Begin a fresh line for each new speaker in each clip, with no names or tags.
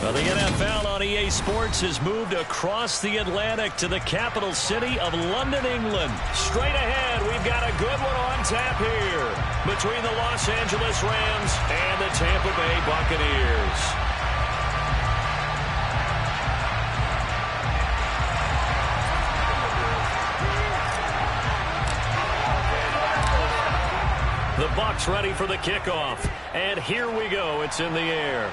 Well, the NFL on EA Sports has moved across the Atlantic to the capital city of London, England. Straight ahead, we've got a good one on tap here between the Los Angeles Rams and the Tampa Bay Buccaneers. The Bucs ready for the kickoff. And here we go. It's in the air.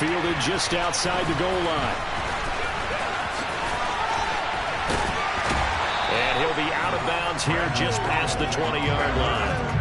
Fielded just outside the goal line. And he'll be out of bounds here just past the 20-yard line.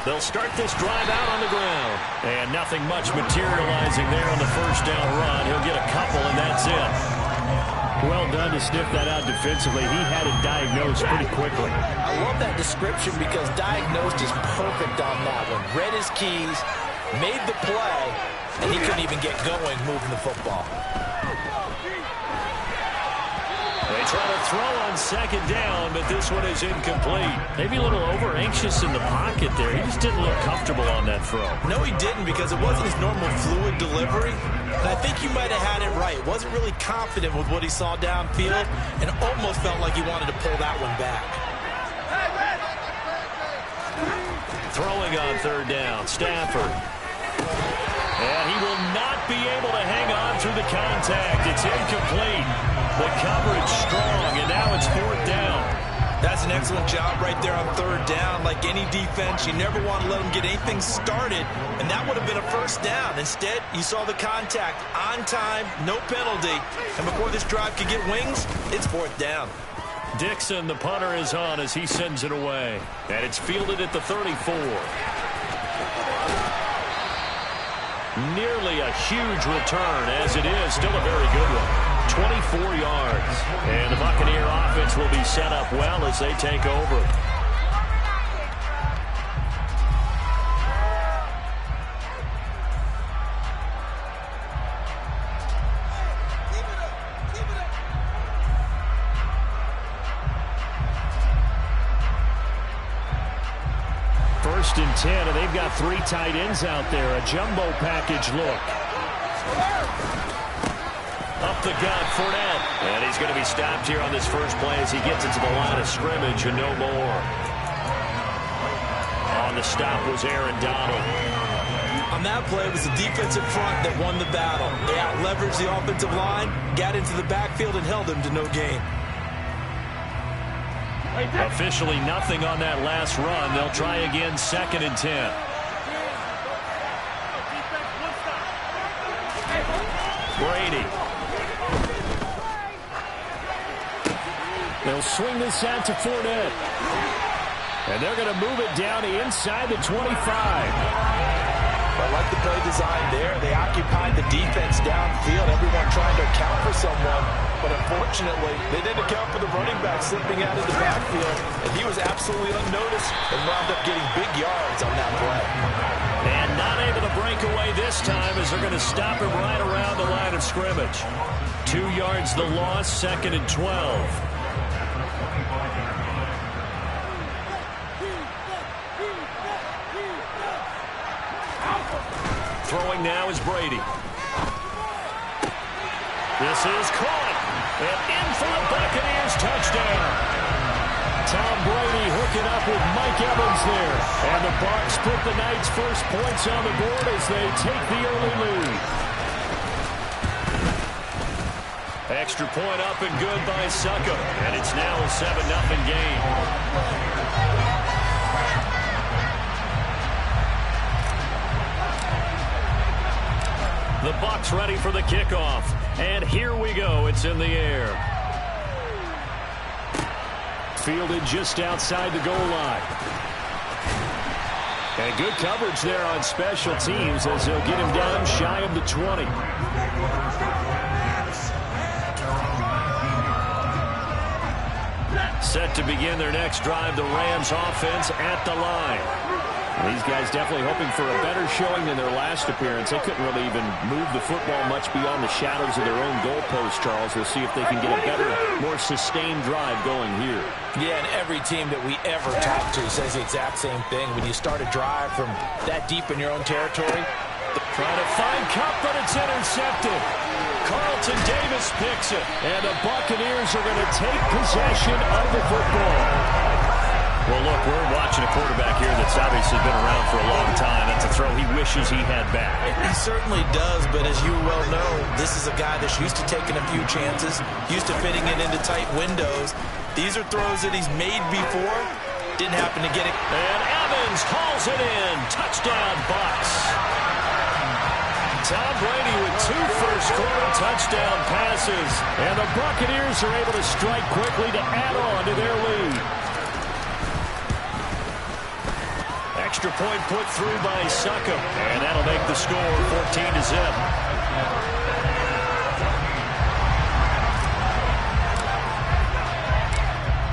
They'll start this drive out on the ground. And nothing much materializing there on the first down run. He'll get a couple, and that's it. Well done to sniff that out defensively. He had it diagnosed pretty quickly.
I love that description because diagnosed is perfect on that one. Read his keys, made the play, and he couldn't even get going moving the football.
They try to throw on second down, but this one is incomplete. Maybe a little over-anxious in the pocket there. He just didn't look comfortable on that throw.
No, he didn't, because it wasn't his normal fluid delivery. And I think you might have had it right. Wasn't really confident with what he saw downfield and almost felt like he wanted to pull that one back.
Throwing on third down, Stafford. And he will not be able to hang on through the contact. It's incomplete. The coverage strong, and now it's fourth down.
That's an excellent job right there on third down. Like any defense, you never want to let them get anything started, and that would have been a first down. Instead, you saw the contact on time, no penalty, and before this drive could get wings, it's fourth down.
Dixon, the punter, is on as he sends it away, and it's fielded at the 34. Nearly a huge return, as it is still a very good one. 24 yards. And the Buccaneer offense will be set up well as they take over. First and 10, and they've got three tight ends out there. A jumbo package look. Up the gut, Fournette. And he's going to be stopped here on this first play as he gets into the line of scrimmage and no more. On the stop was Aaron Donald.
On that play, it was the defensive front that won the battle. They out-leveraged the offensive line, got into the backfield, and held him to no gain.
Officially nothing on that last run. They'll try again, second and 10. Brady. They'll swing this out to Fournette. And they're going to move it down to inside the 25.
I like the play design there. They occupied the defense downfield. Everyone trying to account for someone. But unfortunately, they didn't account for the running back slipping out of the backfield. And he was absolutely unnoticed and wound up getting big yards on that play.
And not able to break away this time as they're going to stop him right around the line of scrimmage. 2 yards the loss, second and 12. Throwing now is Brady. This is caught. And in for a Buccaneers touchdown. Tom Brady hooking up with Mike Evans there. And the Bucs put the Knights' first points on the board as they take the early lead. Extra point up and good by Suckup. And it's now a 7-0 game. The Bucs ready for the kickoff. And here we go. It's in the air. Fielded just outside the goal line. And good coverage there on special teams as they'll get him down shy of the 20. Set to begin their next drive, the Rams offense at the line. These guys definitely hoping for a better showing than their last appearance. They couldn't really even move the football much beyond the shadows of their own goalpost, Charles. We'll see if they can get a better, more sustained drive going here.
Yeah, and every team that we ever talk to says the exact same thing. When you start a drive from that deep in your own territory,
trying to find Cup, but it's intercepted. Carlton Davis picks it, and the Buccaneers are going to take possession of the football. Well, look, we're watching a quarterback here that's obviously been around for a long time. That's a throw he wishes he had back.
He certainly does, but as you well know, this is a guy that's used to taking a few chances, used to fitting it into tight windows. These are throws that he's made before. Didn't happen to get it.
And Evans hauls it in. Touchdown, Bucs. Tom Brady with 2 first-quarter touchdown passes. And the Buccaneers are able to strike quickly to add on to their lead. Extra point put through by Succop. And that'll make the score 14-0.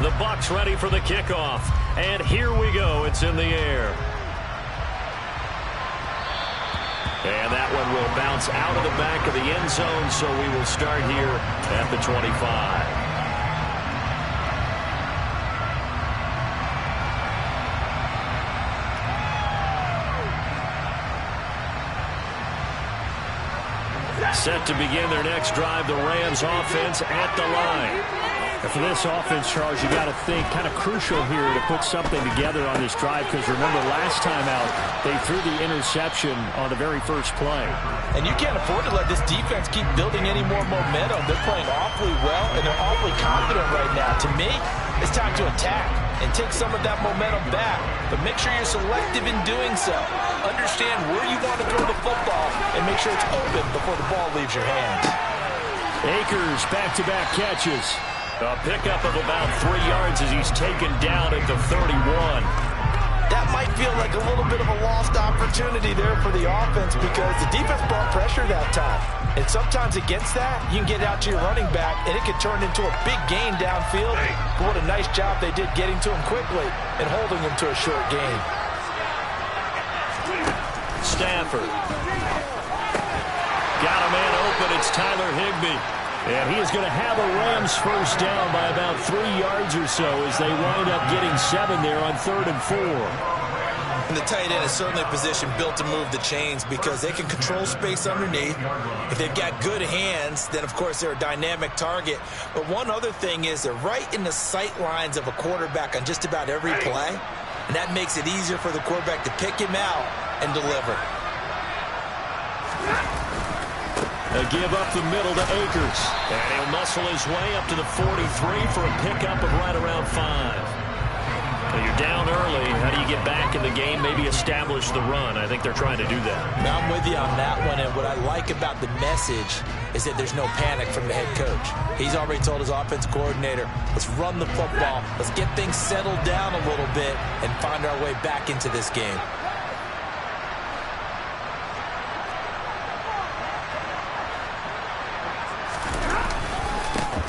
The Bucs ready for the kickoff. And here we go. It's in the air. And that one will bounce out of the back of the end zone, so we will start here at the 25. Set to begin their next drive, the Rams offense at the line.
And for this offense, Charles, you got to think kind of crucial here to put something together on this drive, because remember last time out they threw the interception on the very first play.
And you can't afford to let this defense keep building any more momentum. They're playing awfully well, and they're awfully confident right now. To me, it's time to attack and take some of that momentum back, but make sure you're selective in doing so. Understand where you want to throw the football and make sure it's open before the ball leaves your hands.
Akers back-to-back catches. A pickup of about 3 yards as he's taken down at the 31.
That might feel like a little bit of a lost opportunity there for the offense because the defense brought pressure that time. And sometimes against that, you can get out to your running back, and it can turn into a big gain downfield. But what a nice job they did getting to him quickly and holding him to a short gain.
Stafford. Got a man open. It's Tyler Higbee. And he is going to have a Rams first down by about 3 yards or so as they wind up getting 7 there on 3rd and 4.
And the tight end is certainly a position built to move the chains because they can control space underneath. If they've got good hands, then of course they're a dynamic target. But one other thing is they're right in the sight lines of a quarterback on just about every play. And that makes it easier for the quarterback to pick him out and deliver.
A give up the middle to Akers. And he'll muscle his way up to the 43 for a pickup of right around 5. Now you're down early. How do you get back in the game? Maybe establish the run. I think they're trying to do that.
Now I'm with you on that one. And what I like about the message is that there's no panic from the head coach. He's already told his offense coordinator, let's run the football. Let's get things settled down a little bit and find our way back into this game.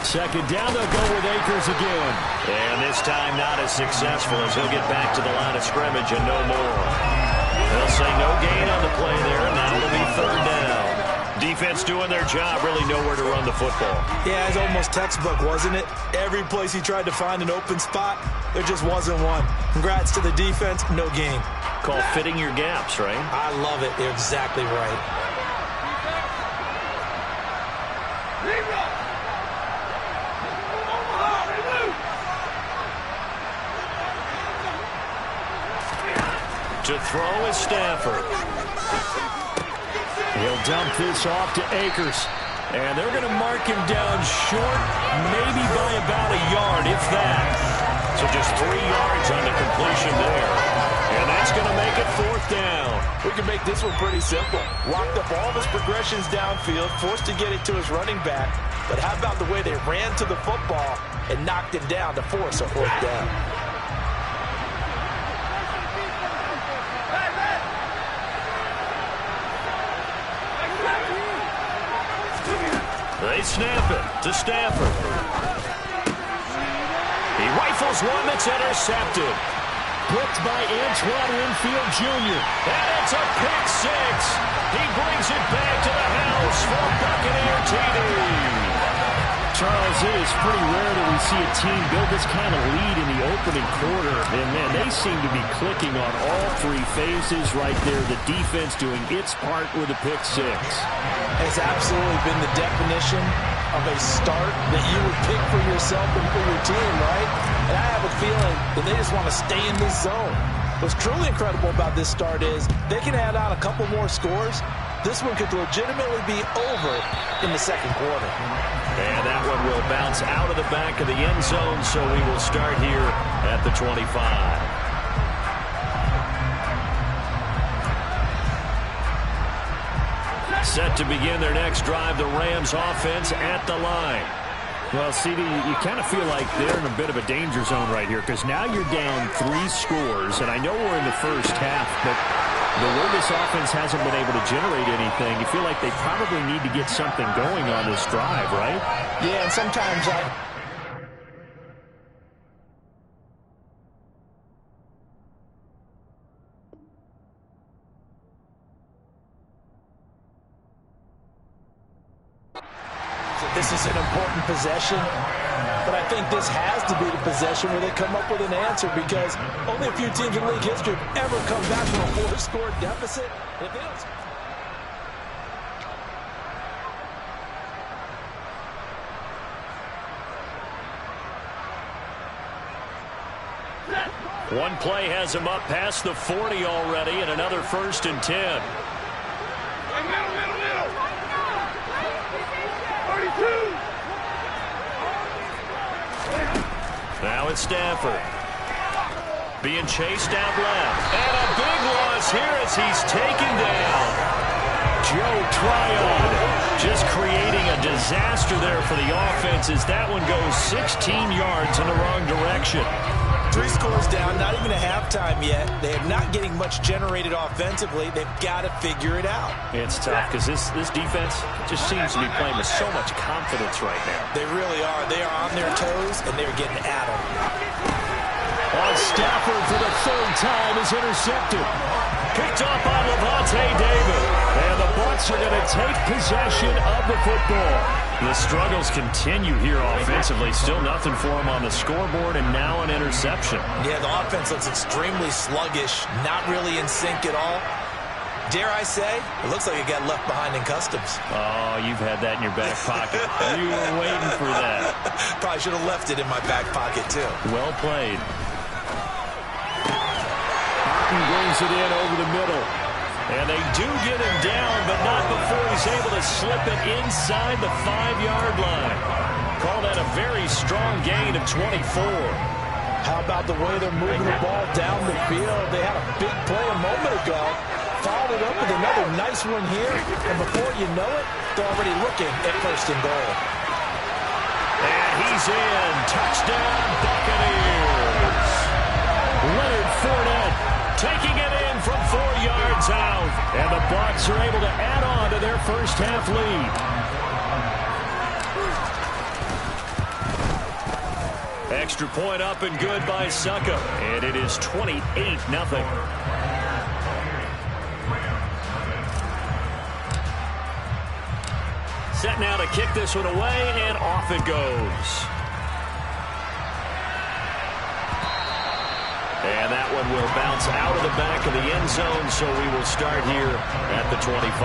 Second down, they'll go with Akers again. And this time not as successful as he'll get back to the line of scrimmage and no more. They'll say no gain on the play there, and now it'll be 3rd down. Defense doing their job, really nowhere to run the football.
Yeah, it's almost textbook, wasn't it? Every place he tried to find an open spot, there just wasn't one. Congrats to the defense, no gain.
Called fitting your gaps, right?
I love it. You're exactly right.
To throw is Stafford. He'll dump this off to Akers. And they're going to mark him down short, maybe by about a yard, if that. So just 3 yards on the completion there. And that's going to make it 4th down.
We can make this one pretty simple. Locked up all of his progressions downfield, forced to get it to his running back. But how about the way they ran to the football and knocked him down to force a 4th down?
They snap it to Stafford. He Rifles one that's intercepted. Blitzed by Antoine Winfield Jr. And it's a pick six. He brings it back to the house for Buccaneer TD.
Charles, it is pretty rare that we see a team build this kind of lead in the opening quarter. And, man, they seem to be clicking on all three phases right there. The defense doing its part with a pick six.
Has absolutely been the definition of a start that you would pick for yourself and for your team, right? And I have a feeling that they just want to stay in this zone. What's truly incredible about this start is they can add on a couple more scores. This one could legitimately be over in the second quarter.
And that one will bounce out of the back of the end zone, so we will start here at the 25. Set to begin their next drive, the Rams offense at the line.
Well, CD, you kind of feel like they're in a bit of a danger zone right here because now you're down 3 scores, and I know we're in the first half, but the way this offense hasn't been able to generate anything, you feel like they probably need to get something going on this drive, right?
Yeah, and sometimes this is an important possession, but I think this has to be the possession where they come up with an answer because only a few teams in league history have ever come back from a 4-score deficit. If they don't...
One play has him up past the 40 already, and another 1st and 10. Now it's Stafford. Being chased out left. And a big loss here as he's taken down. Joe Tryon just creating a disaster there for the offense as that one goes 16 yards in the wrong direction.
3 scores down, not even a halftime yet. They are not getting much generated offensively. They've got to figure it out.
It's tough because this defense just seems to be playing with so much confidence right now.
They really are. They are on their toes, and they're getting at them.
On Stafford for the 3rd time is intercepted. Picked up by Levante David. And the Bucs are going to take possession of the football. The struggles continue here offensively. Still nothing for them on the scoreboard, and now an interception.
Yeah, the offense looks extremely sluggish, not really in sync at all. Dare I say, it looks like it got left behind in customs.
Oh, you've had that in your back pocket. You were waiting for that.
Probably should have left it in my back pocket, too.
Well played. Martin brings it in over the middle. And they do get him down, but not before he's able to slip it inside the 5-yard line. Call that a very strong gain of 24.
How about the way they're moving the ball down the field? They had a big play a moment ago. Followed it up with another nice one here. And before you know it, they're already looking at 1st and goal.
And he's in. Touchdown, Buccaneers. Leonard Fournette taking it in from 4 yards out. And the Bucs are able to add on to their first half lead. Extra point up and good by Succa. And it is 28-0. Set now to kick this one away, and off it goes. And that one will bounce out of the back of the end zone, so we will start here at the 25.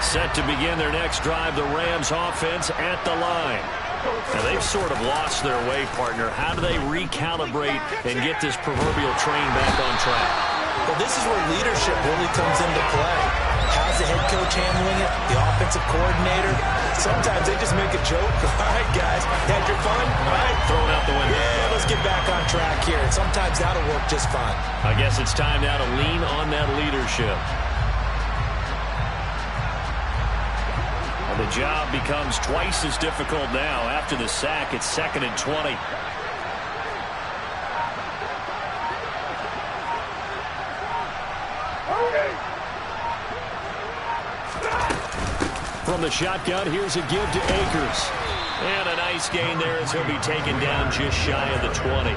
Set to begin their next drive, the Rams offense at the line. Now, they've sort of lost their way, partner. How do they recalibrate and get this proverbial train back on track?
Well, this is where leadership really comes into play. How's the head coach handling it? The offensive coordinator? Sometimes they just make a joke. All right, guys, had your fun? All right.
Throw it out the window.
Yeah, let's get back on track here. And sometimes that'll work just fine.
I guess it's time now to lean on that leadership. The job becomes twice as difficult now. After the sack, it's 2nd and 20. From the shotgun, here's a give to Akers. And a nice gain there as he'll be taken down just shy of the 20.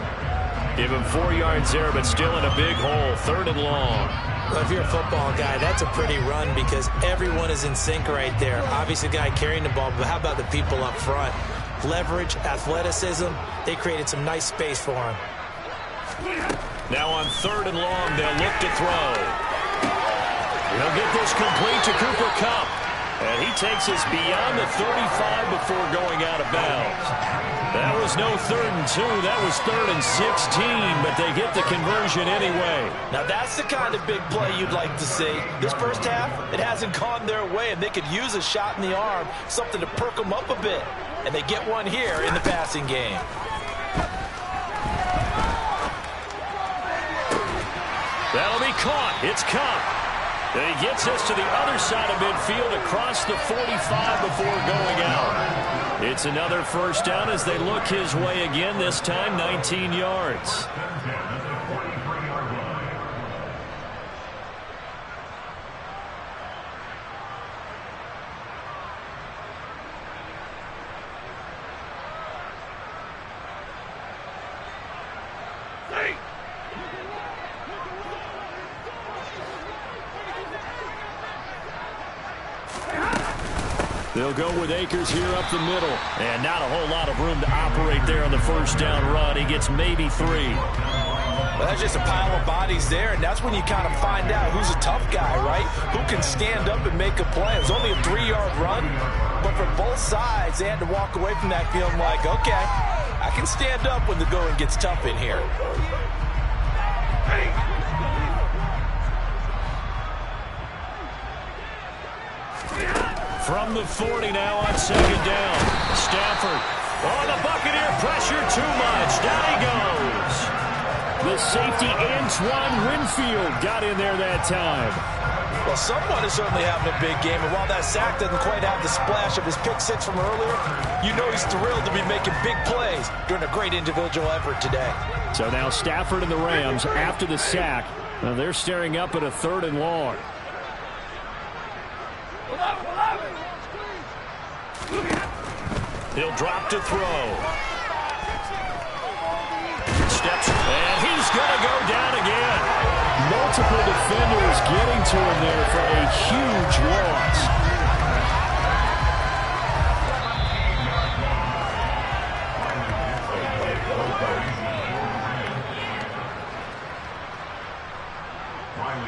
Give him 4 yards there, but still in a big hole. 3rd and long.
Well, if you're a football guy, that's a pretty run because everyone is in sync right there. Obviously, the guy carrying the ball, but how about the people up front? Leverage, athleticism, they created some nice space for him.
Now on 3rd and long, they'll look to throw. He'll get this complete to Cooper Kupp. And he takes us beyond the 35 before going out of bounds. That was no 3rd and 2. That was 3rd and 16, but they get the conversion anyway.
Now that's the kind of big play you'd like to see. This first half, it hasn't gone their way, and they could use a shot in the arm, something to perk them up a bit. And they get one here in the passing game.
That'll be caught. It's Kupp. And he gets us to the other side of midfield across the 45 before going out. It's another first down as they look his way again, this time 19 yards. They'll go with Akers here up the middle. And not a whole lot of room to operate there on the first down run. He gets maybe 3.
Well, that's just a pile of bodies there, and that's when you kind of find out who's a tough guy, right? Who can stand up and make a play. It was only a 3-yard run, but for both sides, they had to walk away from that feeling like, okay, I can stand up when the going gets tough in here.
From the 40 now on 2nd down. Stafford. Oh, the Buccaneer pressure too much. Down he goes. The safety Antoine Winfield got in there that time.
Well, someone is certainly having a big game, and while that sack doesn't quite have the splash of his pick six from earlier, you know he's thrilled to be making big plays during a great individual effort today.
So now Stafford and the Rams, after the sack, they're staring up at a 3rd and long.
He'll drop to throw. Steps, and he's going to go down again.
Multiple defenders getting to him there for a huge loss.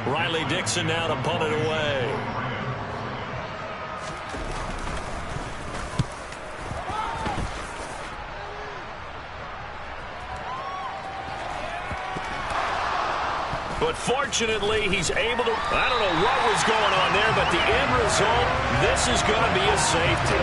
Riley Dixon now to punt it away. But fortunately, he's able to, I don't know what was going on there, but the end result, this is going to be a safety.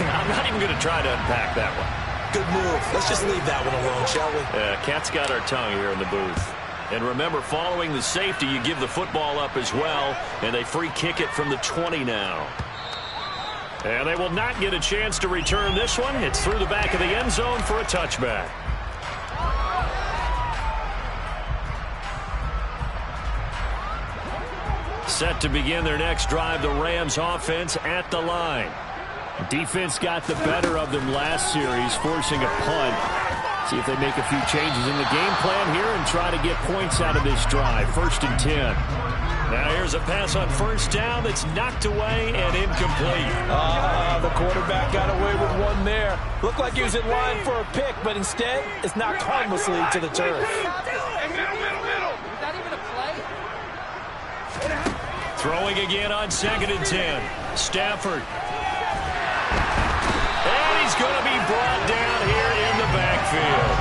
I'm not even going to try to unpack that one.
Good move. Let's just leave that one alone, shall we?
Cat's got our tongue here in the booth. And remember, following the safety, you give the football up as well, and they free kick it from the 20 now. And they will not get a chance to return this one. It's through the back of the end zone for a touchback. Set to begin their next drive, the Rams offense at the line.
Defense got the better of them last series, forcing a punt. See if they make a few changes in the game plan here and try to get points out of this drive. 1st and 10.
Now here's a pass on first down that's knocked away and incomplete.
The quarterback got away with one there. Looked like he was in line for a pick, but instead it's knocked harmlessly to the turf.
Throwing again on 2nd and 10. Stafford. And he's going to be brought down here in the backfield.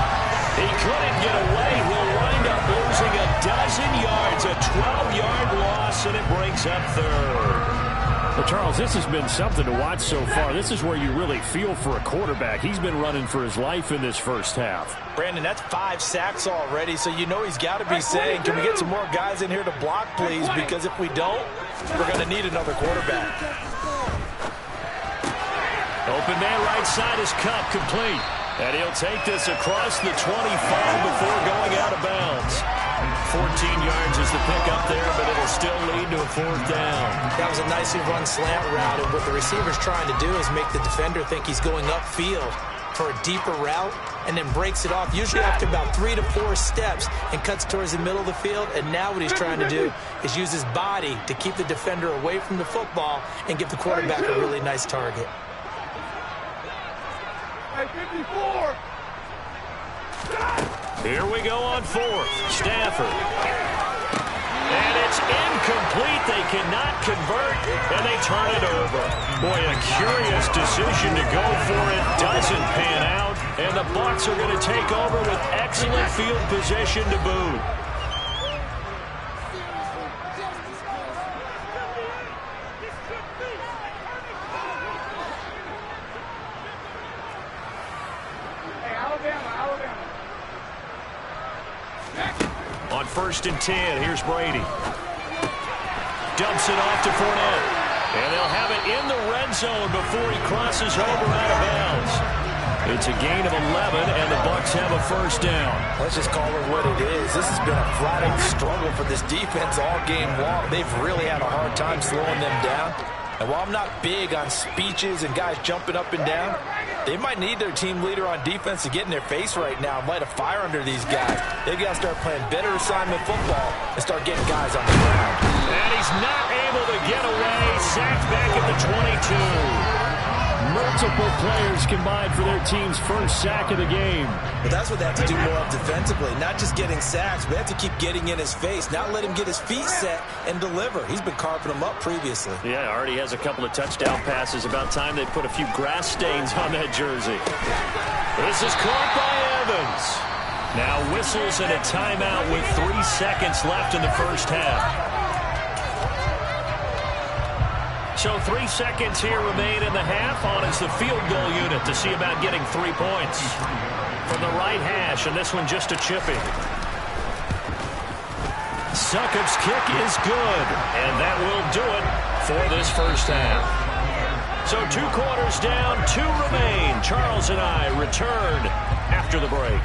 He couldn't get away. He'll wind up losing a dozen yards, a 12-yard loss, and it brings up 3rd.
Well, Charles, this has been something to watch so far. This is where you really feel for a quarterback. He's been running for his life in this first half.
Brandon, that's 5 sacks already, so you know he's got to be saying, can we get some more guys in here to block, please? Because if we don't, we're going to need another quarterback.
Open man right side is Kupp, complete. And he'll take this across the 25 before going out of bounds. yards is the pickup there, but it'll still lead to a 4th down.
That was a nicely run slant route, and what the receiver's trying to do is make the defender think he's going upfield for a deeper route, and then breaks it off, usually after about 3 to 4 steps, and cuts towards the middle of the field. And now what he's trying to do is use his body to keep the defender away from the football and give the quarterback a really nice target.
Here we go on 4th. Stafford. And it's incomplete. They cannot convert, and they turn it over. Boy, a curious decision to go for it. Doesn't pan out, and the Bucs are going to take over with excellent field position to boot. On 1st and 10, here's Brady. Dumps it off to Fournette. And they'll have it in the red zone before he crosses over out of bounds. It's a gain of 11, and the Bucs have a 1st down.
Let's just call it what it is. This has been a flat-out struggle for this defense all game long. They've really had a hard time slowing them down. And while I'm not big on speeches and guys jumping up and down, they might need their team leader on defense to get in their face right now and light a fire under these guys. They've got to start playing better assignment football and start getting guys on the ground.
And he's not able to get away. Sacked back at the 22.
Multiple players combined for their team's 1st sack of the game.
But that's what they have to do more of defensively, not just getting sacks, but they have to keep getting in his face, not let him get his feet set and deliver. He's been carving them up previously.
Yeah, already has a couple of touchdown passes. About time they put a few grass stains on that jersey.
This is caught by Evans. Now whistles and a timeout with 3 seconds left in the 1st half. So 3 seconds here remain in the half. On is the field goal unit to see about getting 3 points. From the right hash, and this one just a chipping. Succop's kick is good, and that will do it for this 1st half. So 2 quarters down, 2 remain. Charles and I return after the break.